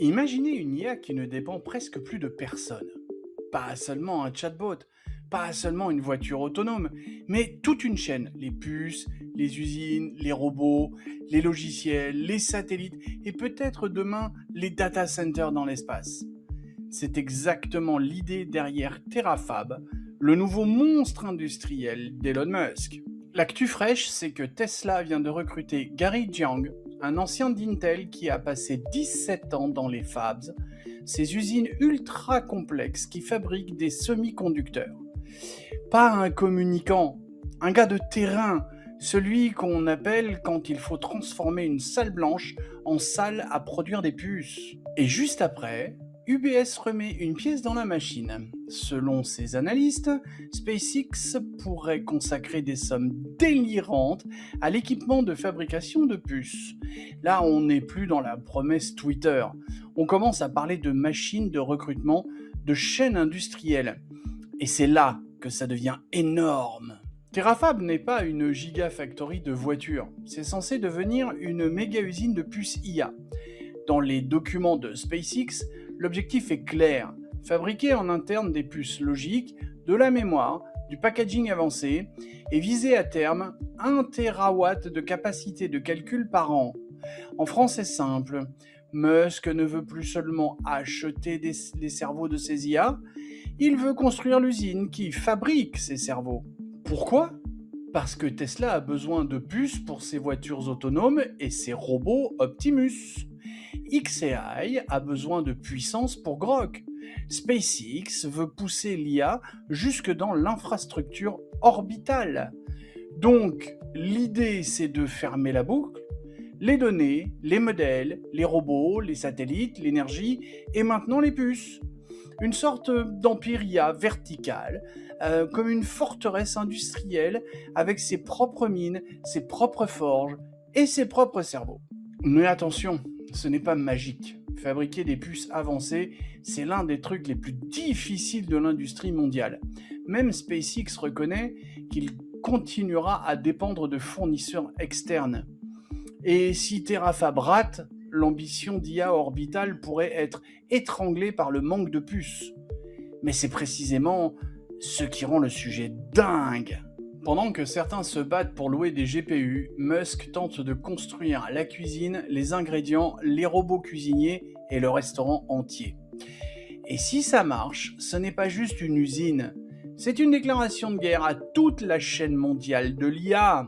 Imaginez une IA qui ne dépend presque plus de personne. Pas seulement un chatbot, pas seulement une voiture autonome, mais toute une chaîne. Les puces, les usines, les robots, les logiciels, les satellites et peut-être demain les data centers dans l'espace. C'est exactement l'idée derrière Terrafab, le nouveau monstre industriel d'Elon Musk. L'actu fraîche, c'est que Tesla vient de recruter Gary Jiang, un ancien d'Intel qui a passé 17 ans dans les fabs, ces usines ultra complexes qui fabriquent des semi-conducteurs. Pas un communicant, un gars de terrain, celui qu'on appelle quand il faut transformer une salle blanche en salle à produire des puces. Et juste après, UBS remet une pièce dans la machine. Selon ses analystes, SpaceX pourrait consacrer des sommes délirantes à l'équipement de fabrication de puces. Là, on n'est plus dans la promesse Twitter. On commence à parler de machines de recrutement, de chaînes industrielles. Et c'est là que ça devient énorme. Terrafab n'est pas une gigafactory de voitures. C'est censé devenir une méga usine de puces IA. Dans les documents de SpaceX, l'objectif est clair, fabriquer en interne des puces logiques, de la mémoire, du packaging avancé et viser à terme 1 TW de capacité de calcul par an. En France, c'est simple. Musk ne veut plus seulement acheter les cerveaux de ses IA, il veut construire l'usine qui fabrique ces cerveaux. Pourquoi ? Parce que Tesla a besoin de puces pour ses voitures autonomes et ses robots Optimus. xAI a besoin de puissance pour Grok. SpaceX veut pousser l'IA jusque dans l'infrastructure orbitale. Donc, l'idée, c'est de fermer la boucle, les données, les modèles, les robots, les satellites, l'énergie et maintenant les puces. Une sorte d'empire IA vertical, comme une forteresse industrielle avec ses propres mines, ses propres forges et ses propres cerveaux. Mais attention, ce n'est pas magique. Fabriquer des puces avancées, c'est l'un des trucs les plus difficiles de l'industrie mondiale. Même SpaceX reconnaît qu'il continuera à dépendre de fournisseurs externes. Et si Terrafab rate, l'ambition d'IA orbitale pourrait être étranglée par le manque de puces. Mais c'est précisément ce qui rend le sujet dingue. Pendant que certains se battent pour louer des GPU, Musk tente de construire la cuisine, les ingrédients, les robots cuisiniers et le restaurant entier. Et si ça marche, ce n'est pas juste une usine, c'est une déclaration de guerre à toute la chaîne mondiale de l'IA.